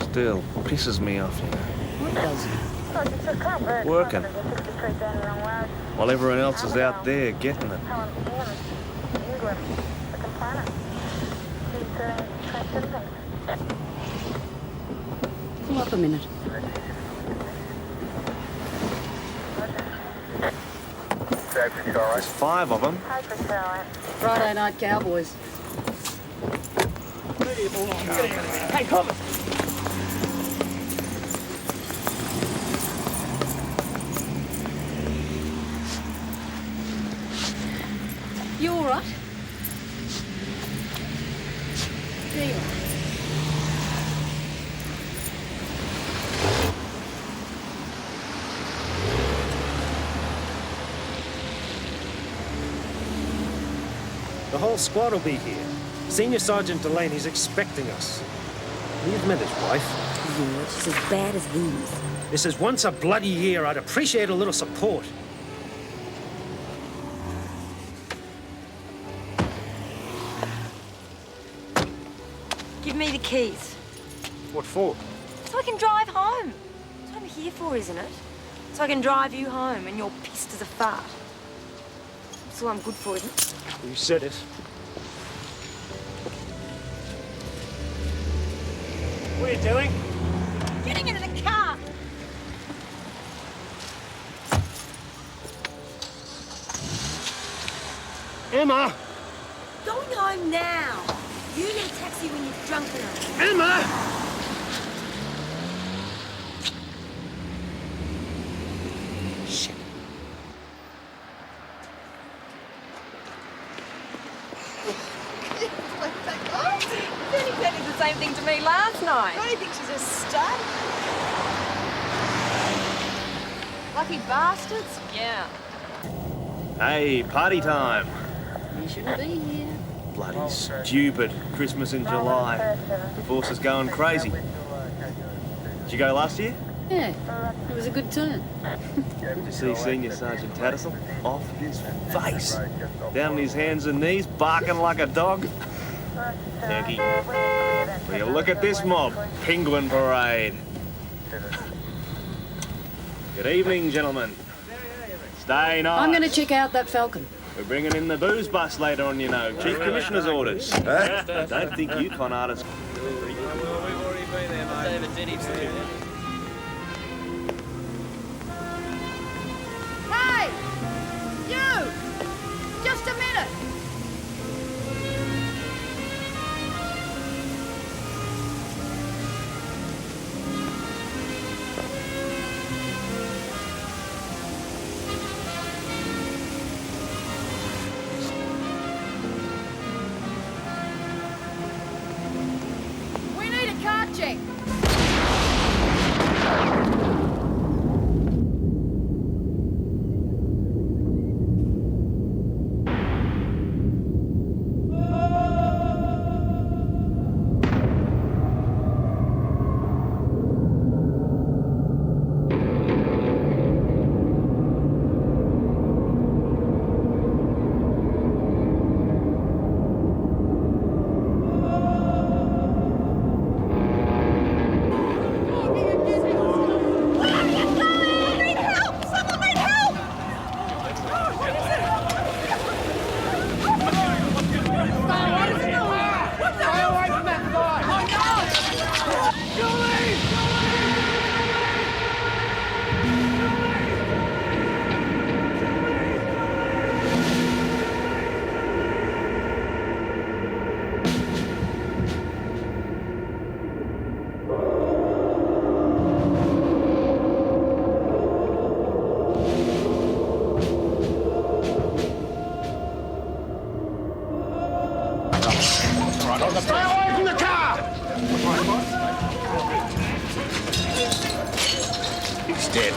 Still pisses me off, you know. What does it? Working. While everyone else is out there getting it. Come up a minute. There's 5 of them. Friday night cowboys. Hey, come! You all right? There you are. The whole squad will be here. Senior Sergeant Delaney's expecting us. You've met his wife. Yeah, she's as bad as these. This is once a bloody year. I'd appreciate a little support. Give me the keys. What for? So I can drive home. That's what I'm here for, isn't it? So I can drive you home and you're pissed as a fart. That's all I'm good for, isn't it? You said it. What are you doing? Getting into the car. Emma! Going home now. You get a taxi when you're drunk enough. Emma! Shit. Penny did the same thing to me last night. Don't you think she's a stud? Lucky bastards? Yeah. Hey, party time. You shouldn't be here. Bloody stupid Christmas in July. The force is going crazy. Did you go last year? Yeah, it was a good turn. Did you see Senior Sergeant Tattersall? Off his face. Down on his hands and knees, barking like a dog. Turkey. Will you look at this mob? Penguin parade. Good evening, gentlemen. Stay nice. I'm going to check out that Falcon. We're bringing in the booze bus later on, you know. Chief Commissioner's orders. Don't think you con artists. We've already been there, mate. David Denny's there. Hey! You! Just a minute! We need a car check. Stay away from the car! He's dead.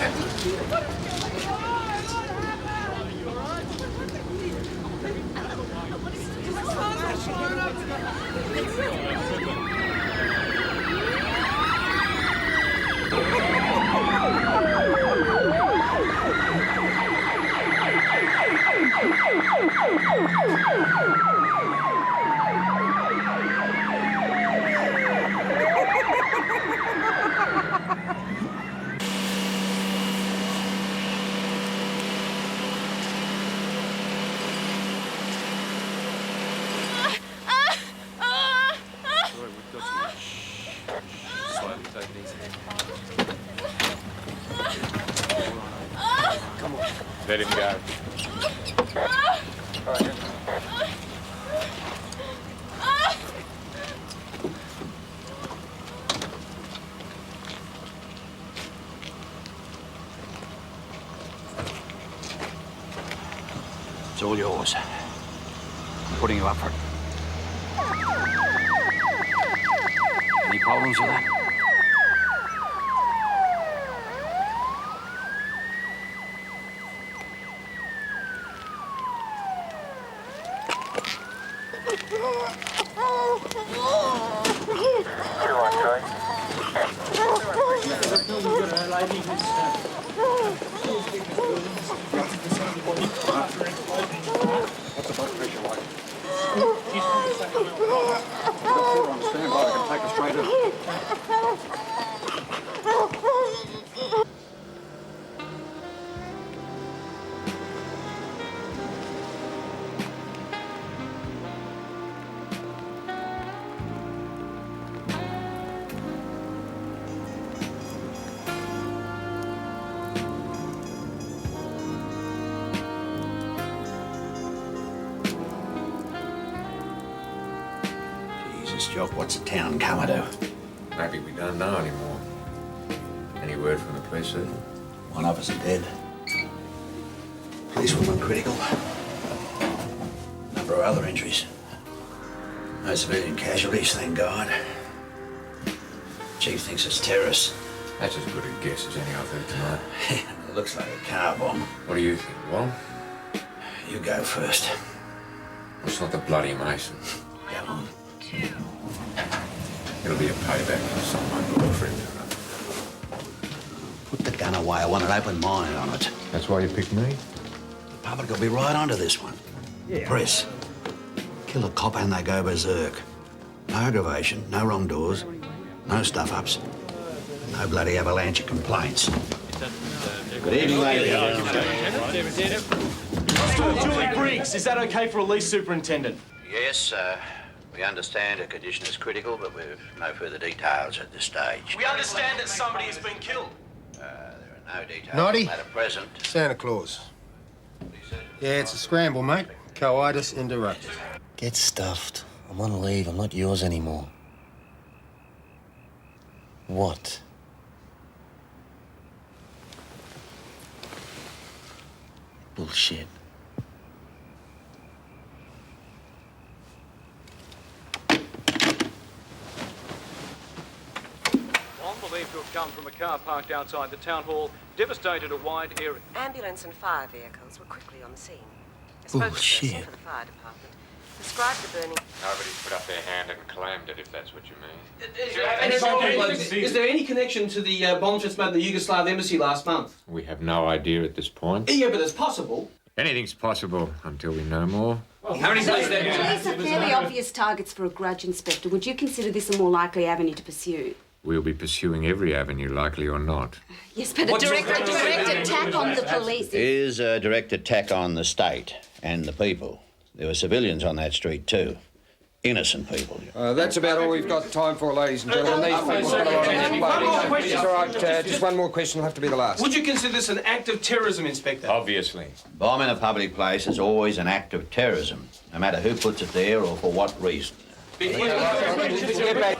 Let him go. It's all yours. I'm putting you up for it. Any problems with that? Jock, what's the town come to? Maybe we don't know anymore. Any word from the police, sir? One of us are dead. Policewoman critical. Number of other injuries. No civilian casualties, thank God. Chief thinks it's terrorists. That's as good a guess as any I've heard tonight. It looks like a car bomb. What do you think, Wal? You go first. It's not the bloody Mason. Go on. It'll be a payback for some of my girlfriend. Put the gun away. I want an open mind on it. That's why you picked me? The public will be right onto this one. Yeah. Press. Kill a cop and they go berserk. No aggravation, no wrong doors, no stuff-ups, no bloody avalanche of complaints. Good evening, ladies. Julie Briggs, is that okay for a lease superintendent? Yes, we understand her condition is critical, but we've no further details at this stage. We understand that somebody has been killed. There are no details Naughty. at present. Santa Claus. Yeah, it's a scramble, mate. Coitus interruptus. Get stuffed. I'm on leave. I'm not yours anymore. What? Bullshit. Believed to have come from a car parked outside the town hall, devastated a wide area. Ambulance and fire vehicles were quickly on the scene. A Bullshit. spokesperson for the fire department described the burning. Nobody's put up their hand and claimed it, if that's what you mean. Is there any connection to the bomb just made at the Yugoslav embassy last month? We have no idea at this point. Yeah, but it's possible. Anything's possible until we know more. How many days there? Police are fairly obvious targets for a grudge, Inspector. Would you consider this a more likely avenue to pursue? We'll be pursuing every avenue, likely or not. Yes, but a direct attack on the police Is a direct attack on the state and the people. There were civilians on that street too. Innocent people. That's about all we've got time for, ladies and gentlemen. These people got a lot on their plate. It's all right, just one more question will have to be the last. Would you consider this an act of terrorism, Inspector? Obviously. Bombing a public place is always an act of terrorism, no matter who puts it there or for what reason. Get back.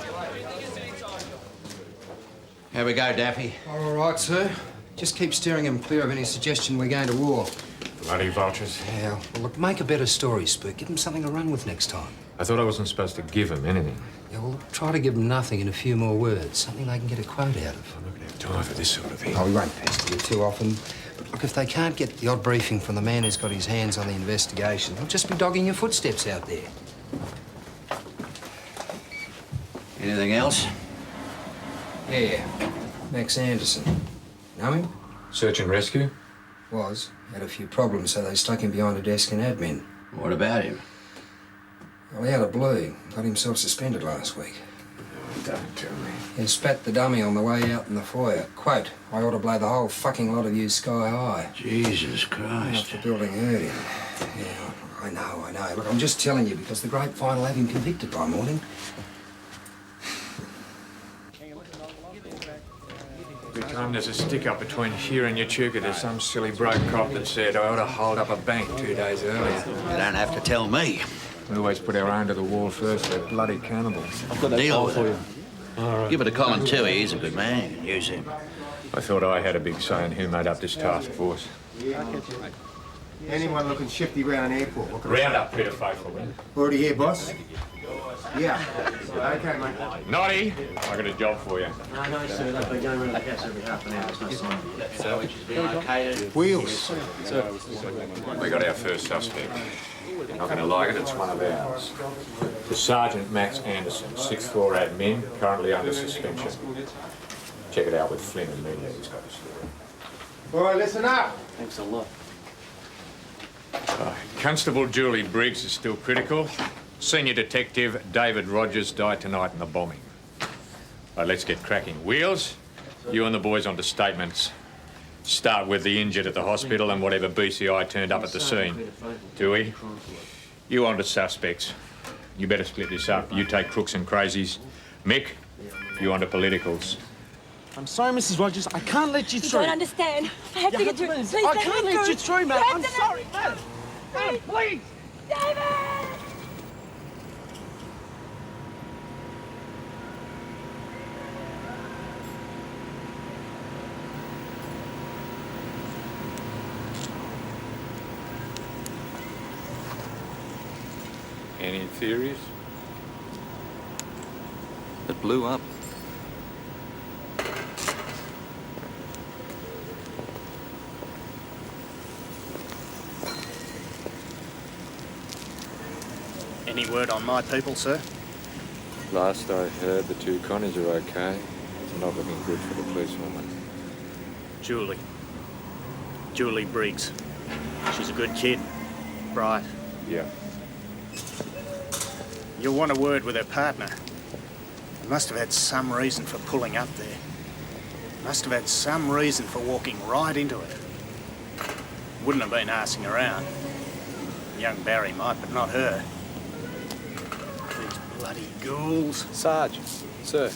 Here we go, Daffy. All right, sir. Just keep steering him clear of any suggestion we're going to war. Bloody vultures. Yeah, well, look, make a better story, Spook. Give him something to run with next time. I thought I wasn't supposed to give him anything. Yeah, well, try to give him nothing in a few more words. Something they can get a quote out of. I'm not going to have time for this sort of thing. Oh, we won't pester you too often. But look, if they can't get the odd briefing from the man who's got his hands on the investigation, they'll just be dogging your footsteps out there. Anything else? Yeah, Max Anderson. Know him? Search and rescue? Was. Had a few problems, so they stuck him behind a desk in admin. What about him? Well, he had a blue. Got himself suspended last week. Don't tell me. He spat the dummy on the way out in the foyer. Quote, I ought to blow the whole fucking lot of you sky high. Jesus Christ. After building hurt him. Yeah, I know. Look, I'm just telling you because the grapevine will have him convicted by morning. Every time there's a stick-up between here and Echuca, there's some silly broke cop that said I ought to hold up a bank 2 days earlier. You don't have to tell me. We always put our own to the wall first. They're bloody cannibals. I've got a deal for you. All right. Give it to Colin Toohey. He's a good man. You can use him. I thought I had a big say in who made up this task force. Anyone looking shifty round an airport? Round up, Peter Faithful. Already here, boss? Yeah. Okay, mate. Noddy, I got a job for you. No, sir. They've been going around the house every half an hour. There's no sign. So which has been located. Wheels. We got our first suspect. You're not going to like it, it's one of ours. It's Sergeant Max Anderson, 6th floor admin, currently under suspension. Check it out with Flynn and me, he's got a story. All right, listen up. Thanks a lot. Constable Julie Briggs is still critical. Senior Detective David Rogers died tonight in the bombing. Right, let's get cracking. Wheels, you and the boys onto statements. Start with the injured at the hospital and whatever BCI turned up at the scene. Dewey, you on to suspects. You better split this up. You take crooks and crazies. Mick, you on to politicals. I'm sorry, Mrs. Rogers. I can't let you through. You don't understand. I have to get through. Please I can't let you through, man. I'm to sorry, man. Man, please. David! Any theories? It blew up. Any word on my people, sir? Last I heard, the two Connies are okay. It's not looking good for the policewoman. Julie. Julie Briggs. She's a good kid. Bright. Yeah. You'll want a word with her partner. They must have had some reason for pulling up there. Must have had some reason for walking right into it. Wouldn't have been arsing around. Young Barry might, but not her. These bloody ghouls. Sarge, sir,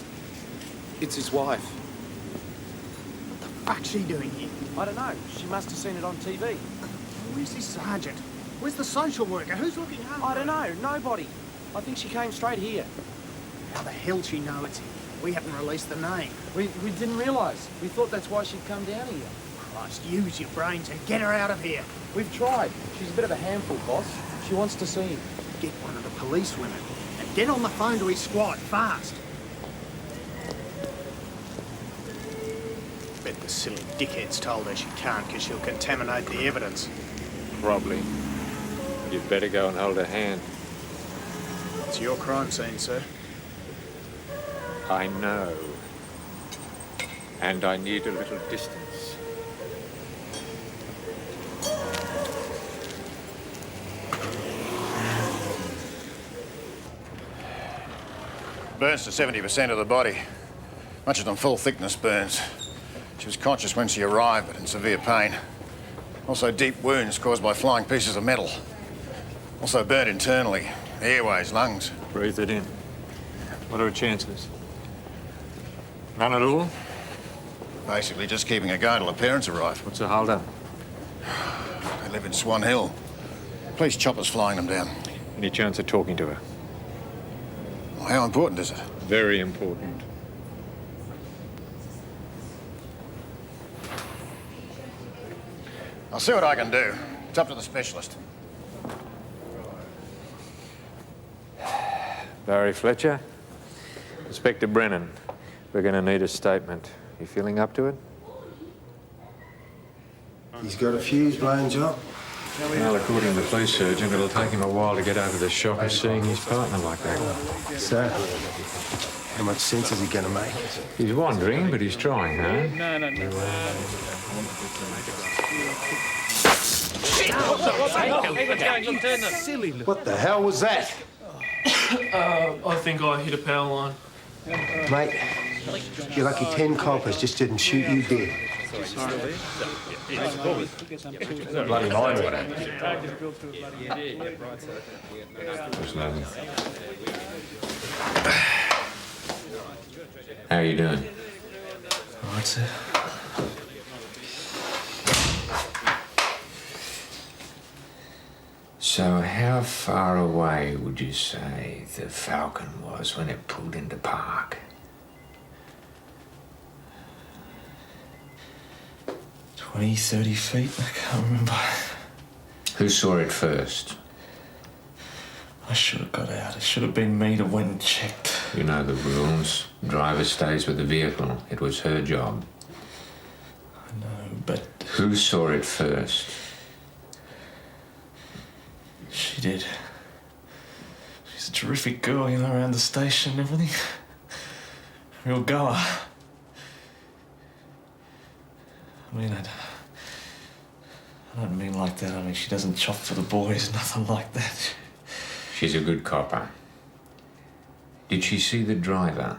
it's his wife. What the fuck's she doing here? I don't know. She must have seen it on TV. Where's this sergeant? Where's the social worker? Who's looking after her? I don't know. Nobody. I think she came straight here. How the hell she know it's here? We haven't released the name. We didn't realise. We thought that's why she'd come down here. Christ, use your brains and get her out of here. We've tried. She's a bit of a handful, boss. She wants to see him. Get one of the police women and get on the phone to his squad, fast. Bet the silly dickhead's told her she can't because she'll contaminate the evidence. Probably. You'd better go and hold her hand. It's your crime scene, sir. I know. And I need a little distance. Burns to 70% of the body. Much of them full thickness burns. She was conscious when she arrived, but in severe pain. Also deep wounds caused by flying pieces of metal. Also burnt internally. Airways, lungs. Breathe it in. What are her chances? None at all? Basically just keeping her going till the parents arrive. What's the hold-up? They live in Swan Hill. Police choppers flying them down. Any chance of talking to her? Well, how important is it? Very important. I'll see what I can do. It's up to the specialist. Barry Fletcher. Inspector Brennan. We're going to need a statement. You feeling up to it? He's got a fuse blown, Joe. Well, according to the police surgeon, it'll take him a while to get over the shock of seeing his partner like that. So, how much sense is he going to make? He's wandering, but he's trying, huh? No. Silly. What the hell was that? I think I hit a power line. Mate, you're lucky 10 coppers just didn't shoot you dead. Bloody mind what happened. How are you doing? All right, sir. So how far away would you say the Falcon was when it pulled into park? 20, 30 feet, I can't remember. Who saw it first? I should have got out. It should have been me that went and checked. You know the rules. Driver stays with the vehicle. It was her job. I know, but... Who saw it first? She did. She's a terrific girl, you know, around the station and everything. Real goer. I mean, I don't mean like that. I mean, she doesn't chop for the boys, nothing like that. She's a good copper. Did she see the driver?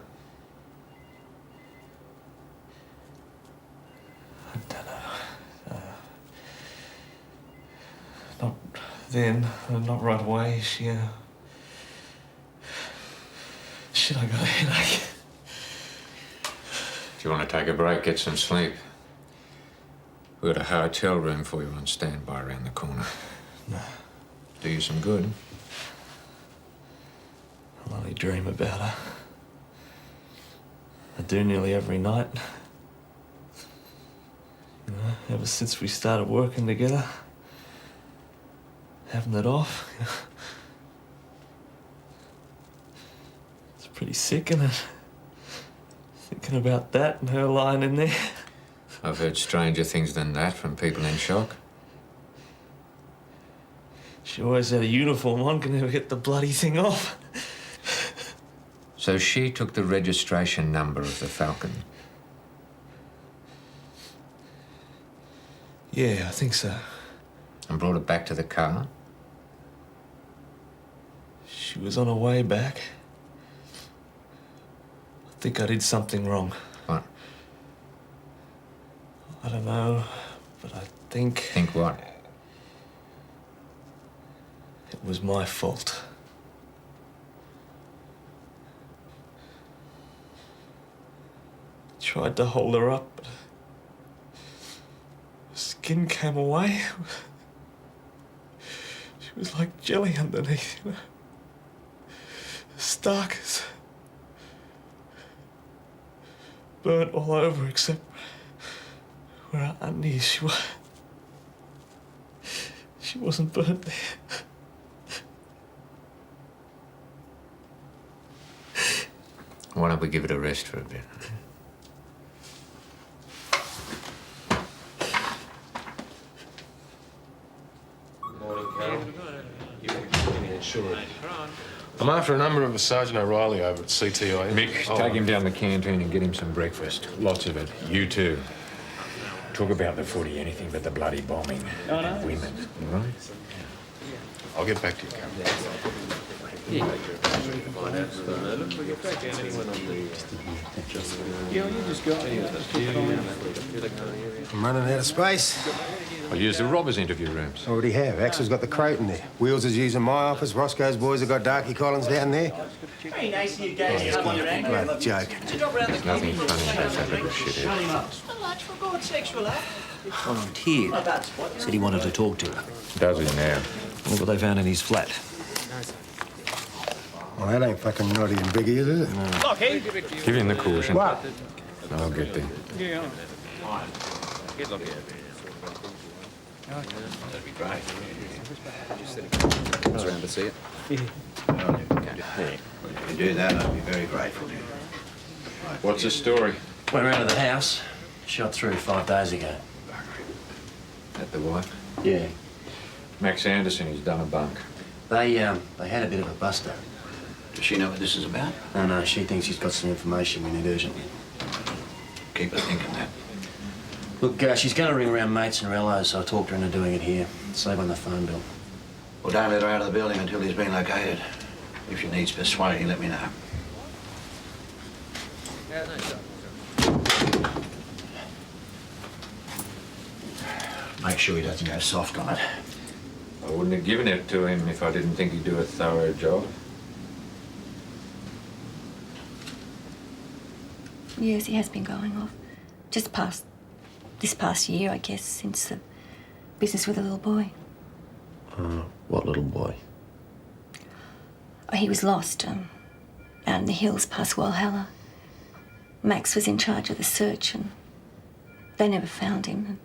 I don't know. Not then, not right away. Shit, I got a headache. If you want to take a break, get some sleep. We've got a hotel room for you on standby around the corner. No. Do you some good. I'll only dream about her. I do nearly every night. You know, ever since we started working together. Having it off. It's pretty sick, isn't it? Thinking about that and her lying in there. I've heard stranger things than that from people in shock. She always had a uniform on, can never get the bloody thing off. So she took the registration number of the Falcon? Yeah, I think so. And brought it back to the car? She was on her way back. I think I did something wrong. What? I don't know, but I think... Think what? It was my fault. I tried to hold her up, but her skin came away. She was like jelly underneath, you know. Stark as... burnt all over except where her undies, she wasn't burnt there. Why don't we give it a rest for a bit? I'm after a number of a Sergeant O'Reilly over at CTI. Mick, take him down the canteen and get him some breakfast. Lots of it. You too. Talk about the footy, anything but the bloody bombing. And women, all right? I'll get back to you, Carol. I'm running out of space. I'll use the robbers' interview rooms. Already have. Axel's got the crate in there. Wheels is using my office. Roscoe's boys have got Darky Collins down there. Very nice of you guys to come on your angle. Bloody joke. There's nothing funny about that little shithead. Well, lads, for God's sakes, relax. Volunteered. Said he wanted to talk to her. Does he now? Look what they found in his flat. Well, that ain't fucking Roddy and Biggie, is it? No. Lockie! Give him the caution. What? I'll get there. Yeah. Get Lockie. That'd be great. I was around to see it. If you do that, I'd be very grateful to you. What's the story? Went around to the house. Shot through 5 days ago. At the wife? Yeah. Max Anderson, he's done a bunk. They had a bit of a buster. Does she know what this is about? No, she thinks she's got some information we need urgently. Keep her thinking that. Look, she's going to ring around mates and rellos, so I talked her into doing it here. Save on the phone bill. Well, don't let her out of the building until he's been located. If she needs persuading, let me know. Make sure he doesn't go soft on it. I wouldn't have given it to him if I didn't think he'd do a thorough job. Yes, he has been going off. Just this past year, I guess, since the business with the little boy. What little boy? Oh, he was lost out in the hills past Walhalla. Max was in charge of the search and they never found him. And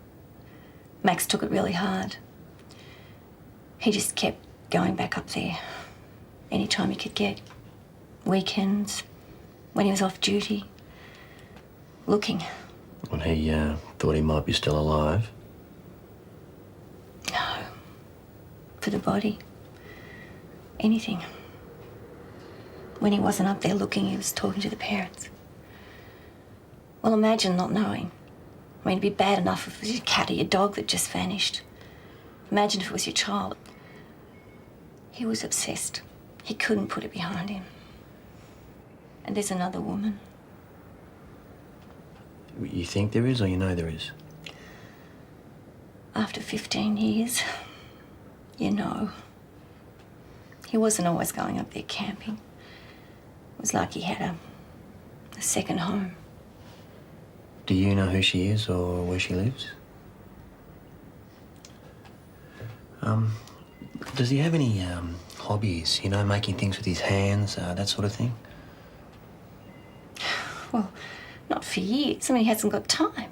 Max took it really hard. He just kept going back up there any time he could get. Weekends, when he was off duty, looking. When he thought he might be still alive? No. For the body. Anything. When he wasn't up there looking, he was talking to the parents. Well, imagine not knowing. I mean, it'd be bad enough if it was your cat or your dog that just vanished. Imagine if it was your child. He was obsessed. He couldn't put it behind him. And there's another woman. You think there is, or you know there is? After 15 years, you know. He wasn't always going up there camping. It was like he had a second home. Do you know who she is or where she lives? Does he have any hobbies? You know, making things with his hands, that sort of thing? Well, not for years. I mean, he hasn't got time.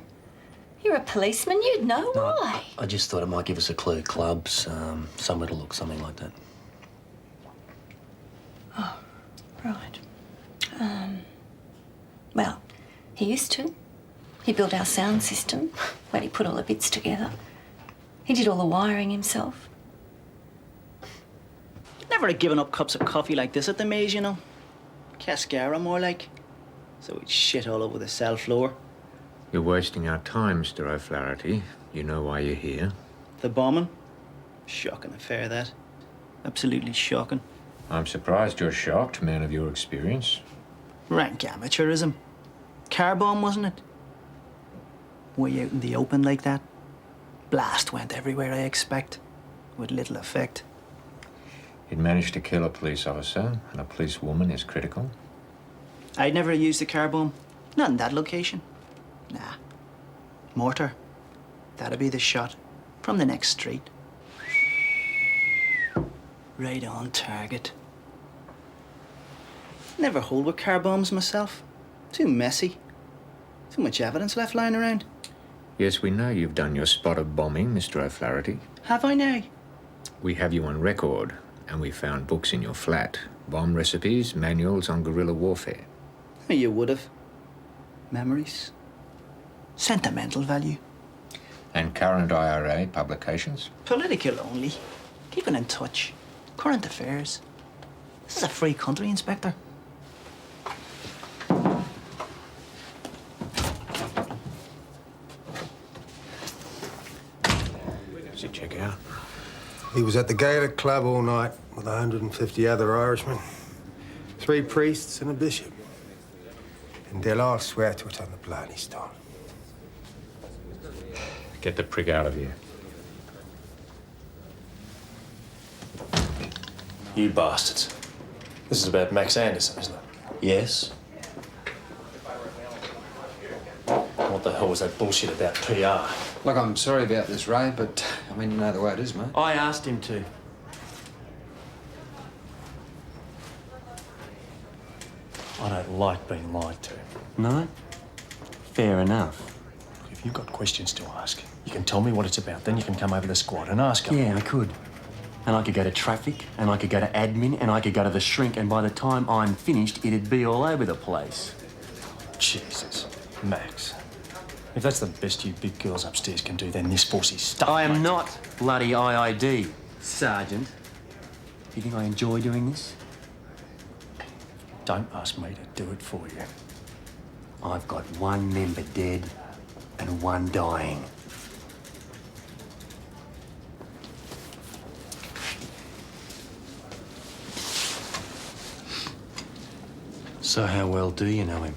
You're a policeman, you'd know why. I just thought it might give us a clue. Clubs, somewhere to look, something like that. Oh, right. Well, he used to. He built our sound system, where he put all the bits together. He did all the wiring himself. Never have given up cups of coffee like this at the maze, you know. Cascara, more like. So we'd shit all over the cell floor. You're wasting our time, Mr. O'Flaherty. You know why you're here. The bombing? Shocking affair, that. Absolutely shocking. I'm surprised you're shocked, man of your experience. Rank amateurism. Car bomb, wasn't it? Way out in the open like that. Blast went everywhere, I expect. With little effect. You'd managed to kill a police officer, and a police woman is critical. I'd never used a car bomb. Not in that location. Nah. Mortar. That'd be the shot. From the next street. Right on target. Never hold with car bombs myself. Too messy. Too much evidence left lying around. Yes, we know you've done your spot of bombing, Mr. O'Flaherty. Have I now? We have you on record, and we found books in your flat. Bomb recipes, manuals on guerrilla warfare. You would have. Memories. Sentimental value. And current IRA publications? Political only. Keeping in touch. Current affairs. This is a free country, Inspector. Does he check out? He was at the Gaelic Club all night with 150 other Irishmen. 3 priests and a bishop. And they'll all swear to it on the Blarney Stone. Get the prick out of here. You bastards. This is about Max Anderson, isn't it? Yes. What the hell was that bullshit about PR? Look, I'm sorry about this, Ray, but I mean, you know the way it is, mate. I asked him to. I don't like being lied to. No? Fair enough. If you've got questions to ask, you can tell me what it's about. Then you can come over to the squad and ask them. Yeah, I could. And I could go to traffic, and I could go to admin, and I could go to the shrink, and by the time I'm finished, it'd be all over the place. Jesus. Max. If that's the best you big girls upstairs can do, then this force is stuffed. I am mate. not bloody IID, Sergeant. Do you think I enjoy doing this? Don't ask me to do it for you. I've got 1 member dead and 1 dying. So how well do you know him?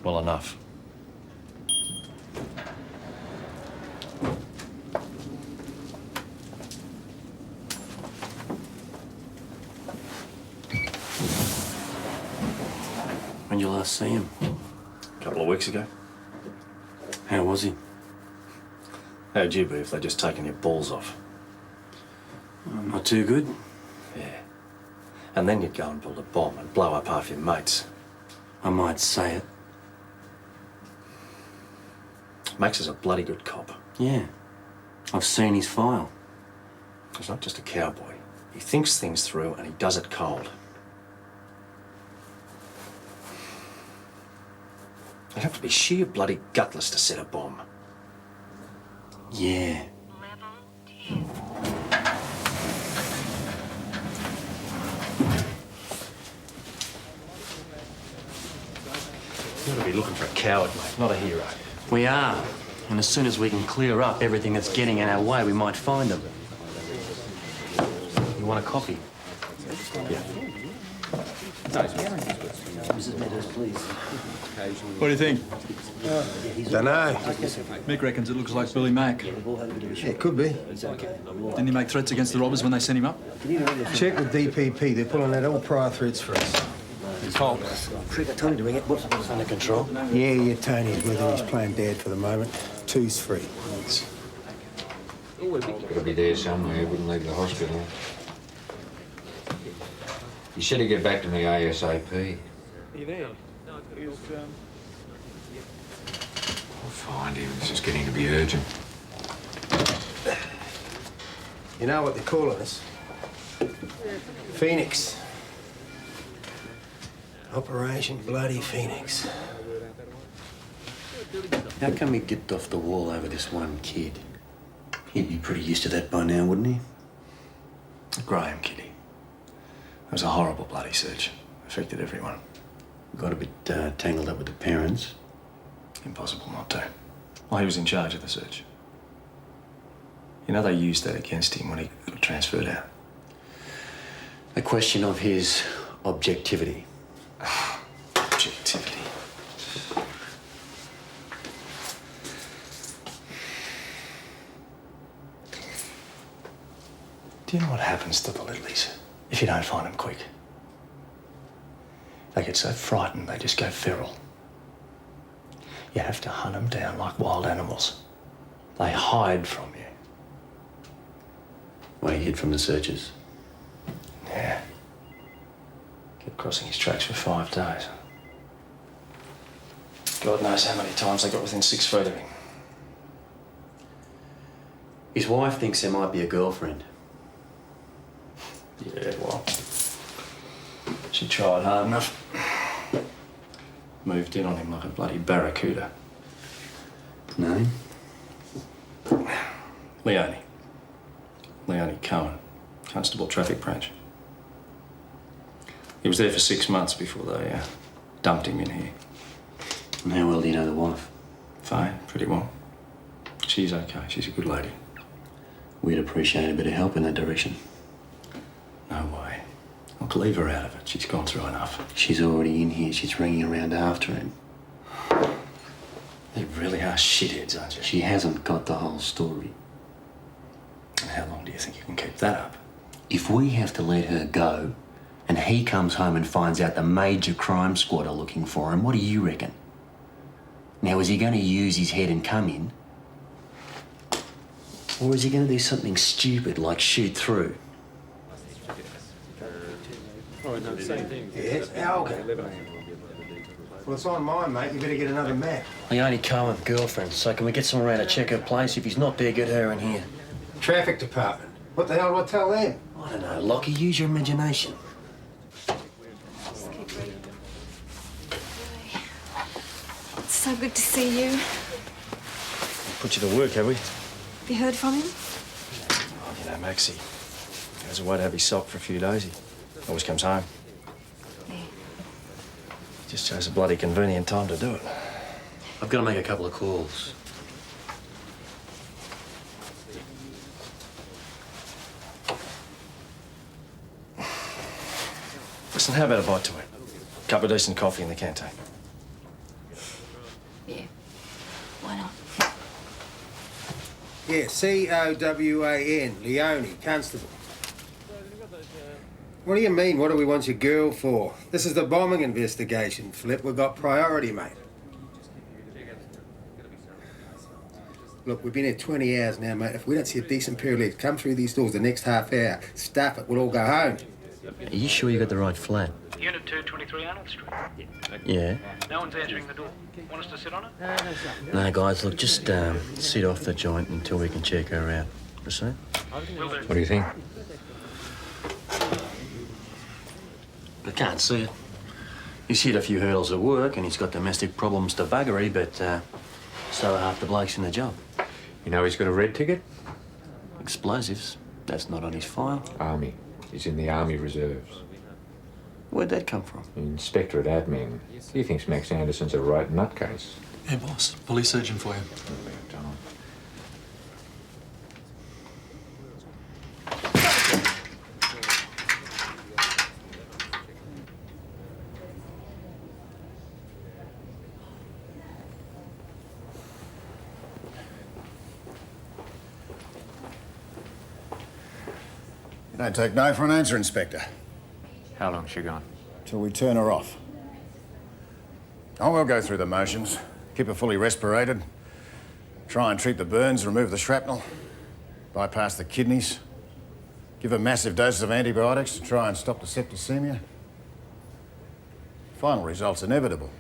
Well enough. When did you last see him? A couple of weeks ago. How was he? How'd you be if they'd just taken your balls off? Not too good? Yeah. And then you'd go and build a bomb and blow up half your mates. I might say it. Max is a bloody good cop. Yeah. I've seen his file. He's not just a cowboy. He thinks things through and he does it cold. You'd have to be sheer bloody gutless to set a bomb. Yeah. You ought to be looking for a coward, mate, not a hero. We are. And as soon as we can clear up everything that's getting in our way, we might find them. You want a coffee? Yeah. Mrs. Meadows, please. What do you think? Dunno. Mick reckons it looks like Billy Mack. Yeah, it could be. Didn't he make threats against the robbers when they sent him up? Check with DPP. They're pulling out all prior threats for us. Colt. Trigger Tony doing it. What's under control? Yeah, Tony's with him. He's playing dead for the moment. 2's free. Gotta be there somewhere. Wouldn't leave the hospital. He said he'd get back to me ASAP. Are you there? I'll find him. This is getting to be urgent. You know what they're calling us? Phoenix. Operation Bloody Phoenix. How come he dipped off the wall over this one kid? He'd be pretty used to that by now, wouldn't he? The Graham kiddie. It was a horrible bloody search. Affected everyone. Got a bit tangled up with the parents. Impossible not to. Well, he was in charge of the search. You know, they used that against him when he got transferred out. A question of his objectivity. Objectivity. Do you know what happens to the Littleys if you don't find them quick? They get so frightened they just go feral. You have to hunt them down like wild animals. They hide from you. Well, he hid from the searchers. Yeah. Kept crossing his tracks for 5 days. God knows how many times they got within 6 feet of him. His wife thinks there might be a girlfriend. Yeah, well, she tried hard enough. Moved in on him like a bloody barracuda. Name? Leone. Leone Cohen, Constable Traffic Branch. He was there for 6 months before they dumped him in here. And how well do you know the wife? Fine, pretty well. She's okay. She's a good lady. We'd appreciate a bit of help in that direction. No way. Look, leave her out of it. She's gone through enough. She's already in here. She's ringing around after him. You really are shitheads, aren't you? She hasn't got the whole story. And how long do you think you can keep that up? If we have to let her go, and he comes home and finds out the major crime squad are looking for him, what do you reckon? Now, is he going to use his head and come in? Or is he going to do something stupid like shoot through? Yes, okay. Well, it's on mine, mate. You better get another map. Leone Cohen, girlfriend. So can we get someone around to check her place? If he's not there, get her in here. Traffic department. What the hell do I tell them? I don't know, Lockie. Use your imagination. It's so good to see you. Put you to work, have we? Have you heard from him? Oh, you know, Maxie. He was away to have his sock for a few days. He always comes home. Yeah. Just chose a bloody convenient time to do it. I've got to make a couple of calls. Listen, how about a bite to it? Cup of decent coffee in the canteen. Yeah. Why not? Yeah, C-O-W-A-N, Leone, Constable. What do you mean, what do we want your girl for? This is the bombing investigation, Flip. We've got priority, mate. Look, we've been here 20 hours now, mate. If we don't see a decent pair of legs come through these doors the next half hour, stuff it, we'll all go home. Are you sure you got the right flat? Unit 223 Arnold Street. Yeah. No one's answering the door. Want us to sit on it? No, guys, look, just sit off the joint until we can check her out. Proceed. What do you think? I can't see it. He's hit a few hurdles at work and he's got domestic problems to buggery, but so are half the blokes in the job. You know he's got a red ticket? Explosives. That's not on his file. Army. He's in the Army Reserves. Where'd that come from? Inspectorate admin. He thinks Max Anderson's a right nutcase. Hey, boss. Police surgeon for you. You don't take no for an answer, Inspector. How long's she gone? Till we turn her off. I will go through the motions, keep her fully respirated, try and treat the burns, remove the shrapnel, bypass the kidneys, give her massive doses of antibiotics to try and stop the septicemia. Final result's inevitable.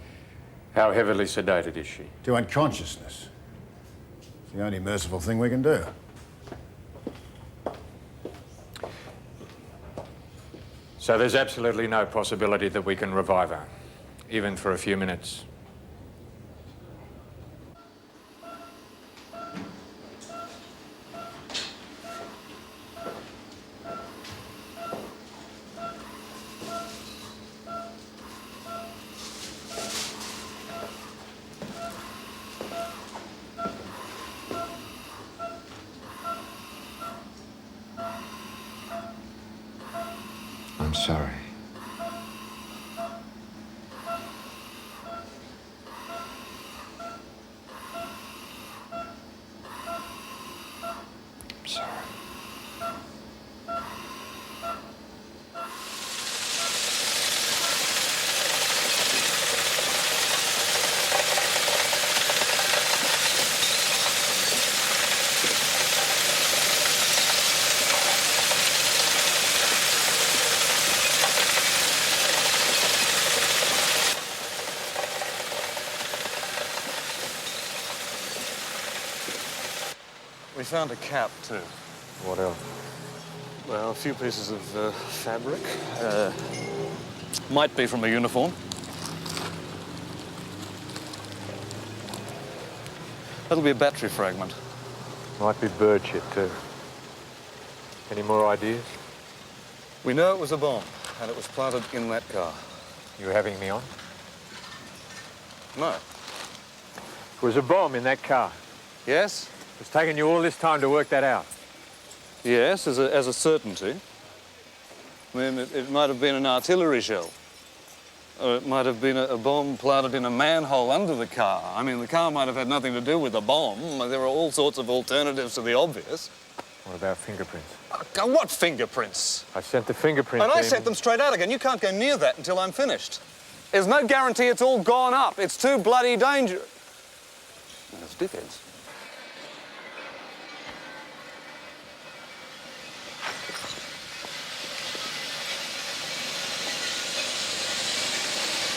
How heavily sedated is she? To unconsciousness. It's the only merciful thing we can do. So there's absolutely no possibility that we can revive her, even for a few minutes. I'm sorry. I'm sorry. We found a cap, too. What else? Well, a few pieces of fabric. Might be from a uniform. That'll be a battery fragment. Might be bird shit, too. Any more ideas? We know it was a bomb, and it was planted in that car. You having me on? No. It was a bomb in that car. Yes? It's taken you all this time to work that out. Yes, as a certainty. I mean, it might have been an artillery shell. Or it might have been a bomb planted in a manhole under the car. I mean, the car might have had nothing to do with the bomb. There are all sorts of alternatives to the obvious. What about fingerprints? Oh, what fingerprints? I sent the fingerprint And I team. sent them straight out again. You can't go near that until I'm finished. There's no guarantee it's all gone up. It's too bloody dangerous. That's dickheads.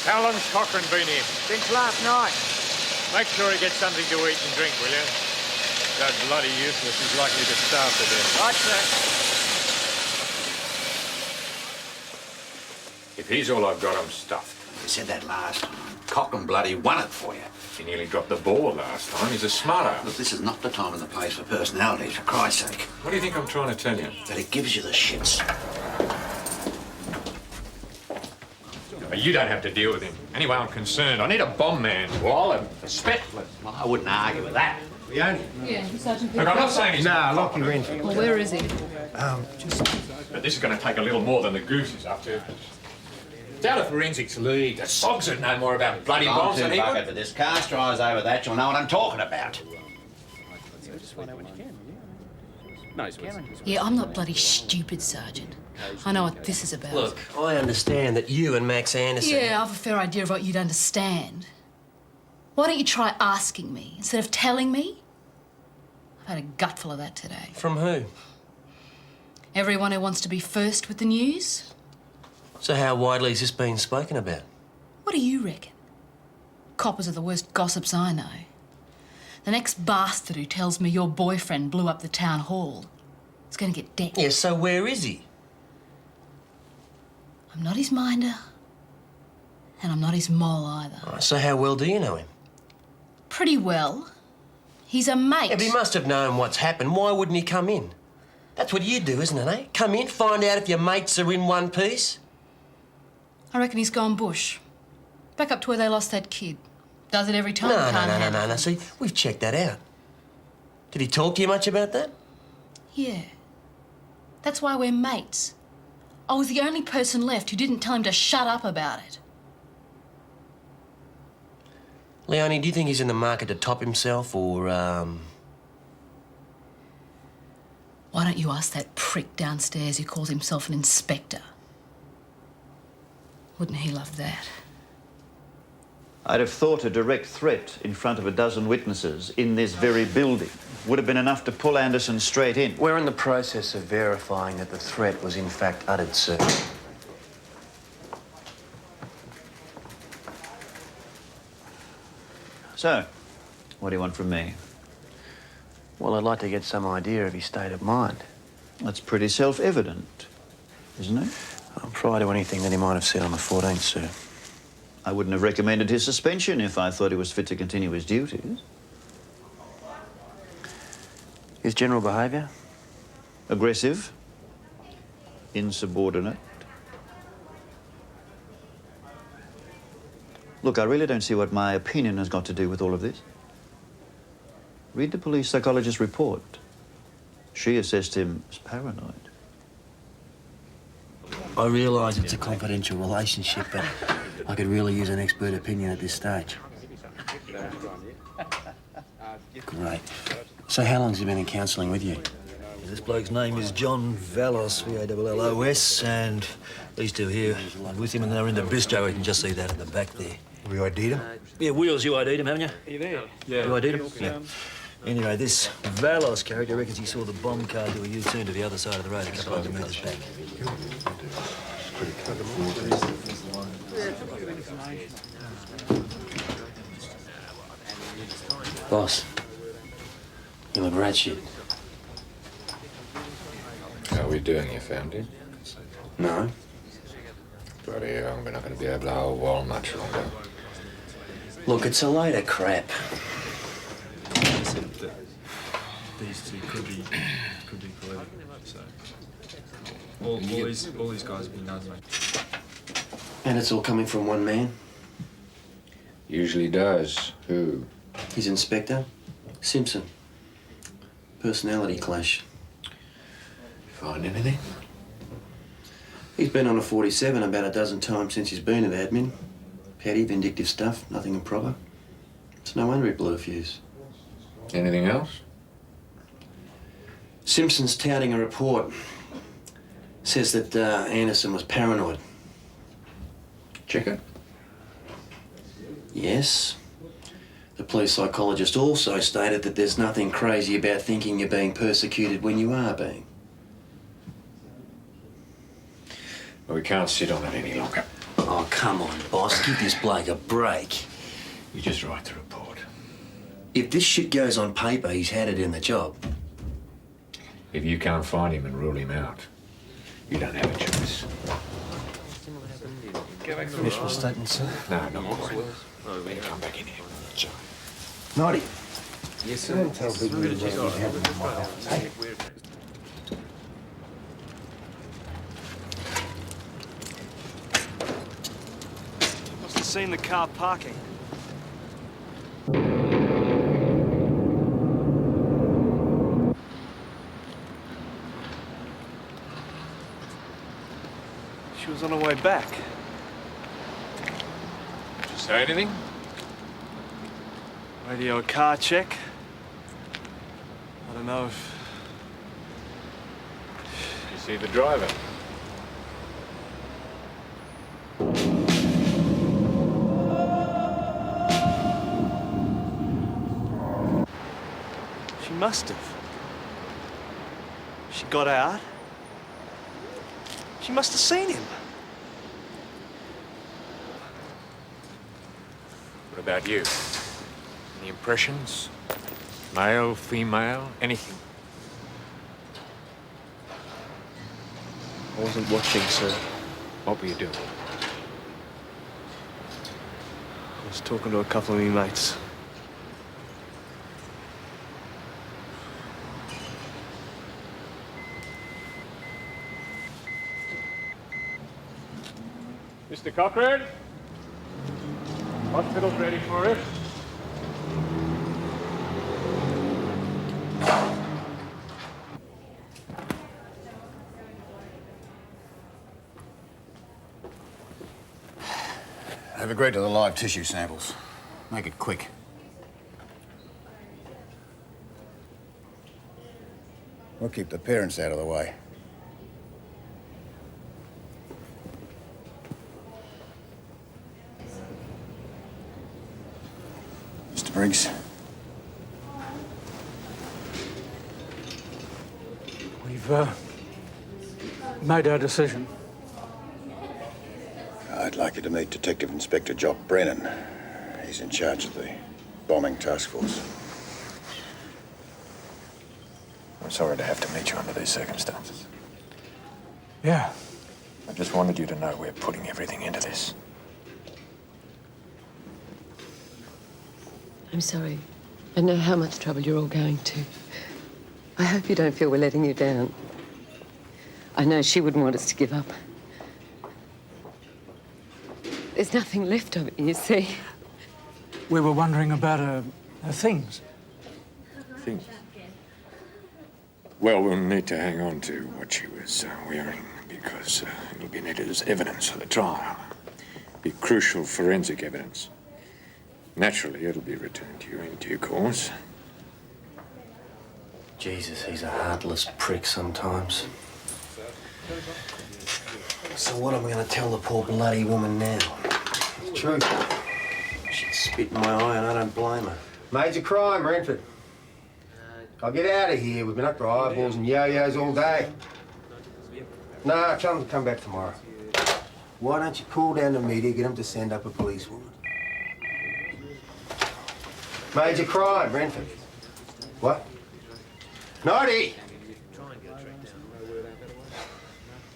How long's Cochrane been here? Since last night. Make sure he gets something to eat and drink, will you? So bloody useless, he's likely to starve to death. Right, sir. If he's all I've got, I'm stuffed. You said that last time. Cochrane bloody won it for you. He nearly dropped the ball last time. He's a smart ass. Look, this is not the time and the place for personalities, for Christ's sake. What do you think I'm trying to tell you? That it gives you the shits. You don't have to deal with him. Anyway, I'm concerned. I need a bomb man, Wall, a specialist. Well, I wouldn't argue with that. Leone. Yeah, Sergeant Look, I'm not saying he's... Nah, lock your in. Well, where is he? Just... But this is going to take a little more than the goose is up to. Down to forensics league. The sogs would know more about bloody bombs than he would. I'm too buggered for this. Cast your eyes over that, you'll know what I'm talking about. Yeah, I'm not bloody stupid, Sergeant. I know what this is about. Look, I understand that you and Max Anderson... Yeah, I've a fair idea of what you'd understand. Why don't you try asking me instead of telling me? I had a gutful of that today. From who? Everyone who wants to be first with the news. So how widely has this been spoken about? What do you reckon? Coppers are the worst gossips I know. The next bastard who tells me your boyfriend blew up the town hall is going to get decked. Yeah, so where is he? I'm not his minder, and I'm not his mole either. Oh, so how well do you know him? Pretty well. He's a mate. Yeah, but he must have known what's happened. Why wouldn't he come in? That's what you do, isn't it, eh? Come in, find out if your mates are in one piece. I reckon he's gone bush. Back up to where they lost that kid. Does it every time. No. See, we've checked that out. Did he talk to you much about that? Yeah. That's why we're mates. I was the only person left who didn't tell him to shut up about it. Leonie, do you think he's in the market to top himself, or, Why don't you ask that prick downstairs who calls himself an inspector? Wouldn't he love that? I'd have thought a direct threat in front of a dozen witnesses in this very building would have been enough to pull Anderson straight in. We're in the process of verifying that the threat was in fact uttered, sir. So, what do you want from me? Well, I'd like to get some idea of his state of mind. That's pretty self-evident, isn't it? Prior to anything that he might have said on the 14th, sir. I wouldn't have recommended his suspension if I thought he was fit to continue his duties. His general behaviour? Aggressive. Insubordinate. Look, I really don't see what my opinion has got to do with all of this. Read the police psychologist's report. She assessed him as paranoid. I realise it's a confidential relationship, but I could really use an expert opinion at this stage. Great. So how long's he been in counselling with you? This bloke's name is John Vallos, V-A-L-L-O-S, and these two here are with him, and they're in the bistro. You can just see that in the back there. We ID'd him? Yeah, Wheels, you ID'd him, haven't you? Are you there? Yeah. You ID'd him? Yeah. Anyway, this Vallos character reckons he saw the bomb car do a U-turn to the other side of the road a couple hundred metres back. Boss, you look rat shit. How are we doing? You found him? No. Bloody hell, we're not going to be able to hold wall much longer. Look, it's a load of crap. These two could be political, so all these guys have been done, mate. And it's all coming from one man? Usually does. Who? His inspector, Simpson. Personality clash. Find anything? He's been on a 47 about a dozen times since he's been at admin. Petty, vindictive stuff, nothing improper. It's no wonder he blew a fuse. Anything else? Simpson's touting a report. Says that Anderson was paranoid. Check it? Yes. The police psychologist also stated that there's nothing crazy about thinking you're being persecuted when you are being. Well, we can't sit on it any longer. Oh, come on, boss. Give this bloke a break. You just write the report. If this shit goes on paper, he's had it in the job. If you can't find him and rule him out, you don't have a choice. Initial statement, sir? No, not quite. Better come back in here. Sorry. Naughty. Yes, sir. Don't tell Big Willie what you have in my office. Hey. Must have seen the car parking. She was on her way back. Did you say anything? Radio a car check. I don't know if... You see the driver? She must have. got out. She must have seen him. What about you? Any impressions? Male, female, anything? I wasn't watching, sir. What were you doing? I was talking to a couple of my mates. Mr. Cochrane? Hospital's ready for it. I've agreed to the live tissue samples. Make it quick. We'll keep the parents out of the way. Mr. Briggs. We've made our decision. I'd like you to meet Detective Inspector Jock Brennan. He's in charge of the bombing task force. I'm sorry to have to meet you under these circumstances. Yeah. I just wanted you to know we're putting everything into this. I'm sorry. I know how much trouble you're all going to. I hope you don't feel we're letting you down. I know she wouldn't want us to give up. There's nothing left of it, you see. We were wondering about her things. Things? Well, we'll need to hang on to what she was wearing because it'll be needed as evidence for the trial. Be crucial forensic evidence. Naturally, it'll be returned to you in due course. Jesus, he's a heartless prick sometimes. So what am I going to tell the poor bloody woman now? It's true. She'd spit in my eye and I don't blame her. Major crime, Renford. I'll get out of here. We've been up to eyeballs and yo-yos all day. Nah, tell them to come back tomorrow. Why don't you call down the media, get them to send up a policewoman? Major crime, Renford. What? Naughty!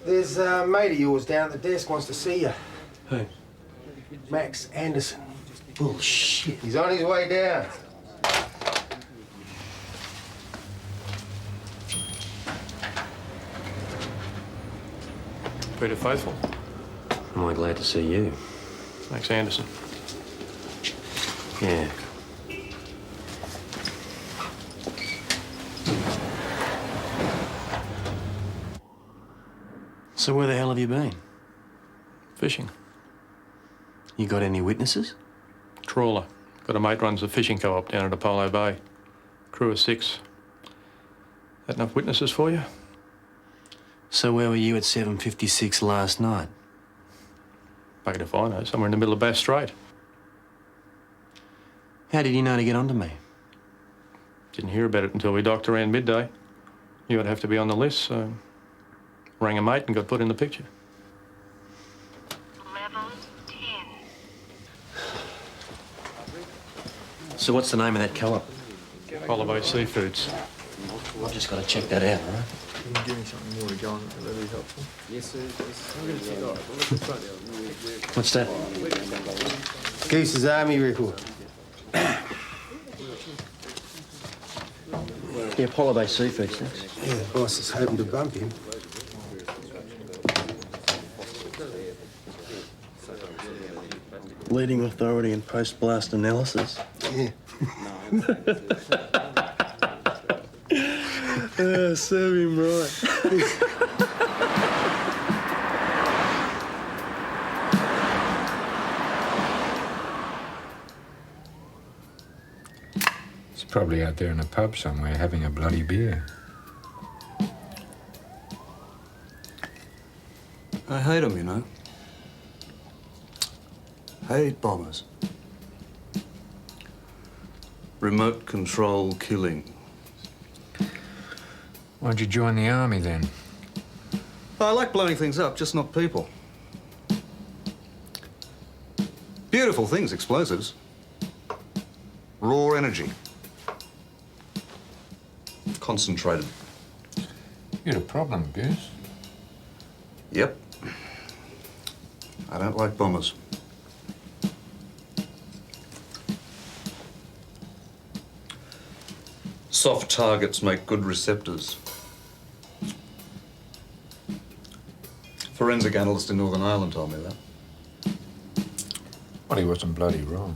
There's a mate of yours down at the desk wants to see you. Who? Max Anderson. Bullshit. He's on his way down. Peter Faithful. Am I glad to see you? Max Anderson. Yeah. So where the hell have you been? Fishing. You got any witnesses? Trawler. Got a mate runs a fishing co-op down at Apollo Bay. Crew of 6. That enough witnesses for you? So where were you at 7:56 last night? Bugger if I know. Somewhere in the middle of Bass Strait. How did you know to get onto me? Didn't hear about it until we docked around midday. You would have to be on the list, so rang a mate and got put in the picture. So what's the name of that co-op? Apollo Bay Seafoods. I've just got to check that out, all right? Can you give me something more to go on? That'd be helpful. Yes, sir. What's that? Goose's Army record. The Apollo Bay Seafoods, thanks. Yeah, the boss is hoping to bump him. Leading authority in post-blast analysis. Yeah. Serve him right. It's probably out there in a pub somewhere having a bloody beer. I hate them, you know. Hate bombers. Remote control killing. Why'd you join the army then? I like blowing things up, just not people. Beautiful things, explosives. Raw energy. Concentrated. You had a problem, Goose. Yep. I don't like bombers. Soft targets make good receptors. Forensic analyst in Northern Ireland told me that. Well, he wasn't bloody wrong.